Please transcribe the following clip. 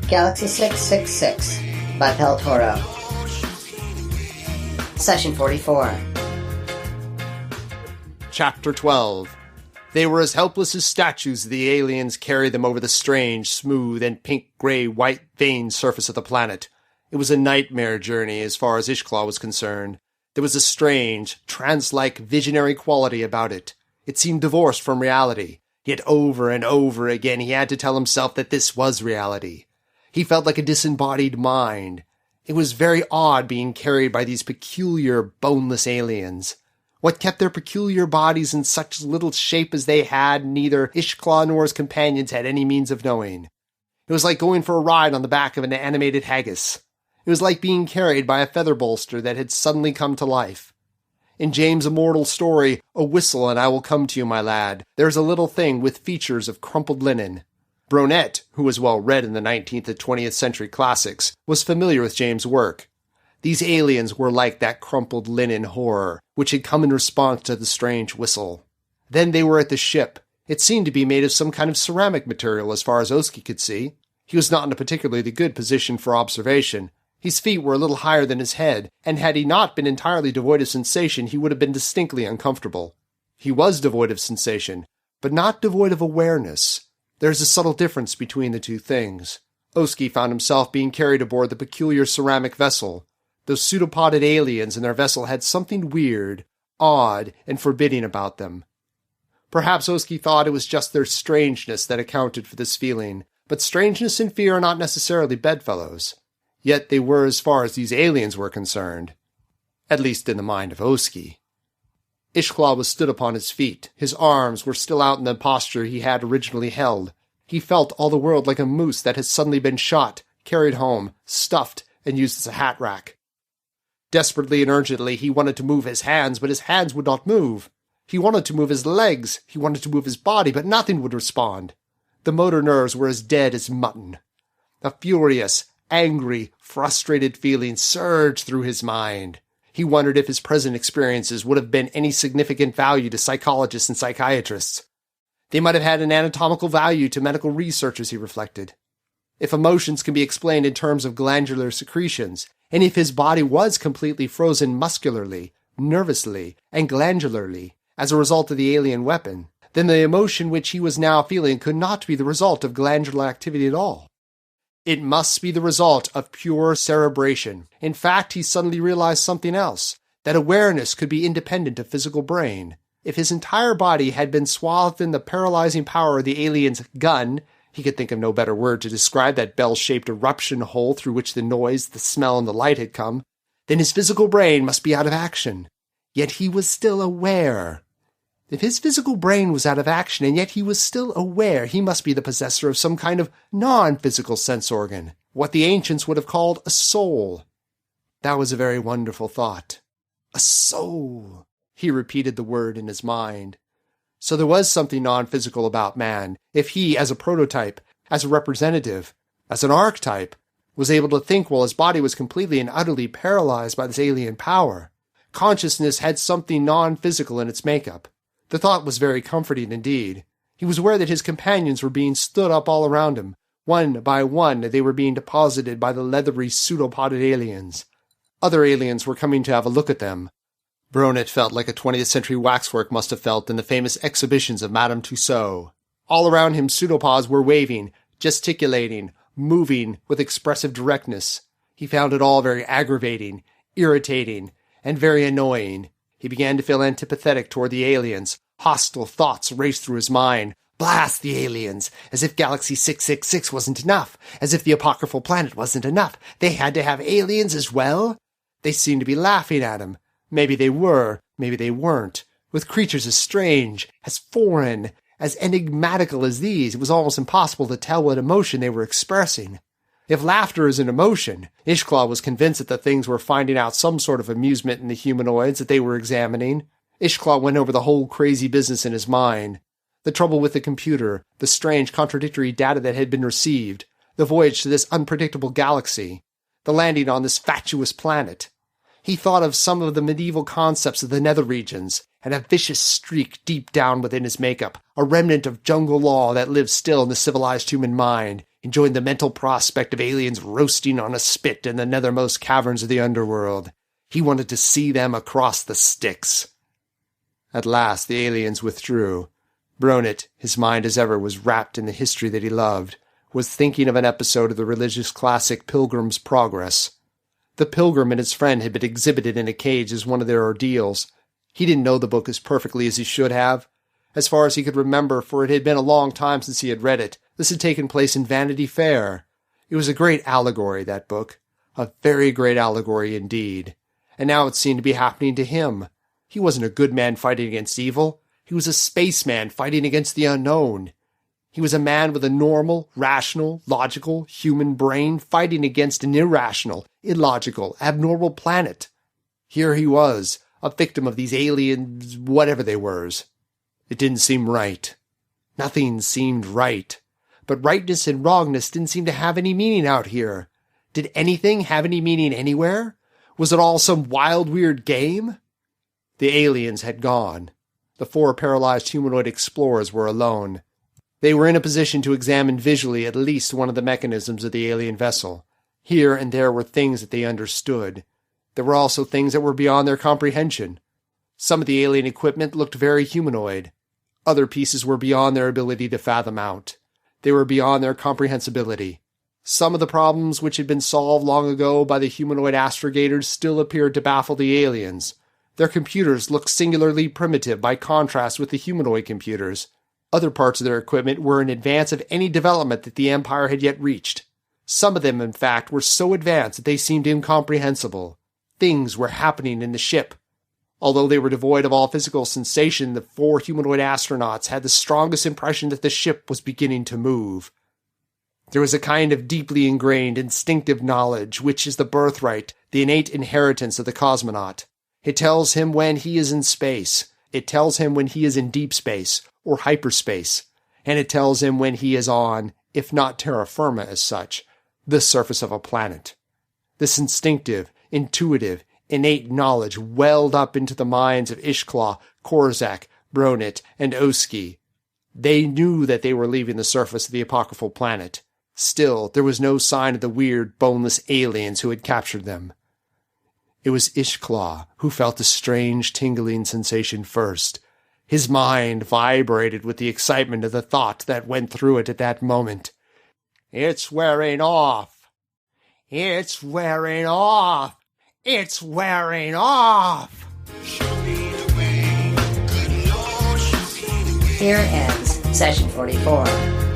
Galaxy 666 by Pel Toro. Session 44. Chapter 12. They were as helpless as statues as the aliens carried them over the strange, smooth, and pink-gray-white veined surface of the planet. It was a nightmare journey as far as Ishklaw was concerned. There was a strange, trance-like, visionary quality about it. It seemed divorced from reality. Yet over and over again he had to tell himself that this was reality. He felt like a disembodied mind. It was very odd being carried by these peculiar, boneless aliens. What kept their peculiar bodies in such little shape as they had, neither Ishklaw nor his companions had any means of knowing. It was like going for a ride on the back of an animated haggis. It was like being carried by a feather bolster that had suddenly come to life. In James' immortal story, "A whistle and I will come to you, my lad," there is a little thing with features of crumpled linen. Bronette, who was well read in the 19th and 20th century classics, was familiar with James' work. These aliens were like that crumpled linen horror, which had come in response to the strange whistle. Then they were at the ship. It seemed to be made of some kind of ceramic material as far as Oski could see. He was not in a particularly good position for observation. His feet were a little higher than his head, and had he not been entirely devoid of sensation, he would have been distinctly uncomfortable. He was devoid of sensation, but not devoid of awareness. There is a subtle difference between the two things. Oski found himself being carried aboard the peculiar ceramic vessel. Those pseudopoded aliens in their vessel had something weird, odd, and forbidding about them. Perhaps Oski thought it was just their strangeness that accounted for this feeling, but strangeness and fear are not necessarily bedfellows. Yet they were as far as these aliens were concerned. At least in the mind of Oski. Ishklaw was stood upon his feet. His arms were still out in the posture he had originally held. He felt all the world like a moose that has suddenly been shot, carried home, stuffed, and used as a hat rack. Desperately and urgently he wanted to move his hands, but his hands would not move. He wanted to move his legs, he wanted to move his body, but nothing would respond. The motor nerves were as dead as mutton. A furious, angry, frustrated feeling surged through his mind. He wondered if his present experiences would have been any significant value to psychologists and psychiatrists. They might have had an anatomical value to medical researchers, he reflected. If emotions can be explained in terms of glandular secretions, and if his body was completely frozen muscularly, nervously, and glandularly as a result of the alien weapon, then the emotion which he was now feeling could not be the result of glandular activity at all. It must be the result of pure cerebration. In fact, he suddenly realized something else, that awareness could be independent of physical brain. If his entire body had been swathed in the paralyzing power of the alien's gun, he could think of no better word to describe that bell-shaped eruption hole through which the noise, the smell, and the light had come, then his physical brain must be out of action. Yet he was still aware. If his physical brain was out of action, and yet he was still aware, he must be the possessor of some kind of non-physical sense organ, what the ancients would have called a soul. That was a very wonderful thought. A soul. He repeated the word in his mind. So there was something non-physical about man, if he, as a prototype, as a representative, as an archetype, was able to think while his body was completely and utterly paralyzed by this alien power. Consciousness had something non-physical in its makeup. The thought was very comforting indeed. He was aware that his companions were being stood up all around him. One by one they were being deposited by the leathery pseudopoded aliens. Other aliens were coming to have a look at them. Bronette felt like a 20th century waxwork must have felt in the famous exhibitions of Madame Tussauds. All around him pseudopods were waving, gesticulating, moving with expressive directness. He found it all very aggravating, irritating, and very annoying. He began to feel antipathetic toward the aliens. Hostile thoughts raced through his mind. Blast the aliens! As if Galaxy 666 wasn't enough. As if the apocryphal planet wasn't enough. They had to have aliens as well? They seemed to be laughing at him. Maybe they were, maybe they weren't. With creatures as strange, as foreign, as enigmatical as these, it was almost impossible to tell what emotion they were expressing. If laughter is an emotion, Ishklaw was convinced that the things were finding out some sort of amusement in the humanoids that they were examining. Ishklaw went over the whole crazy business in his mind. The trouble with the computer, the strange contradictory data that had been received, the voyage to this unpredictable galaxy, the landing on this fatuous planet. He thought of some of the medieval concepts of the nether regions, and a vicious streak deep down within his makeup, a remnant of jungle law that lives still in the civilized human mind. enjoying the mental prospect of aliens roasting on a spit in the nethermost caverns of the underworld. He wanted to see them across the Styx. At last the aliens withdrew. Bronet, his mind as ever was wrapped in the history that he loved, was thinking of an episode of the religious classic Pilgrim's Progress. The pilgrim and his friend had been exhibited in a cage as one of their ordeals. He didn't know the book as perfectly as he should have. As far as he could remember, for it had been a long time since he had read it, this had taken place in Vanity Fair. It was a great allegory, that book. A very great allegory indeed. And now it seemed to be happening to him. He wasn't a good man fighting against evil. He was a spaceman fighting against the unknown. He was a man with a normal, rational, logical, human brain fighting against an irrational, illogical, abnormal planet. Here he was, a victim of these aliens, whatever they were. It didn't seem right. Nothing seemed right. But rightness and wrongness didn't seem to have any meaning out here. Did anything have any meaning anywhere? Was it all some wild, weird game? The aliens had gone. The 4 paralyzed humanoid explorers were alone. They were in a position to examine visually at least one of the mechanisms of the alien vessel. Here and there were things that they understood. There were also things that were beyond their comprehension. Some of the alien equipment looked very humanoid. Other pieces were beyond their ability to fathom out. They were beyond their comprehensibility. Some of the problems which had been solved long ago by the humanoid astrogators still appeared to baffle the aliens. Their computers looked singularly primitive by contrast with the humanoid computers. Other parts of their equipment were in advance of any development that the Empire had yet reached. Some of them, in fact, were so advanced that they seemed incomprehensible. Things were happening in the ship. Although they were devoid of all physical sensation, the 4 humanoid astronauts had the strongest impression that the ship was beginning to move. There was a kind of deeply ingrained, instinctive knowledge, which is the birthright, the innate inheritance of the cosmonaut. It tells him when he is in space. It tells him when he is in deep space, or hyperspace. And it tells him when he is on, if not terra firma as such, the surface of a planet. This instinctive, intuitive, innate knowledge welled up into the minds of Ishklaw, Korzak, Bronet, and Oski. They knew that they were leaving the surface of the apocryphal planet. Still, there was no sign of the weird, boneless aliens who had captured them. It was Ishklaw who felt the strange, tingling sensation first. His mind vibrated with the excitement of the thought that went through it at that moment. "It's wearing off! It's wearing off! It's wearing off!" Here ends Session 44.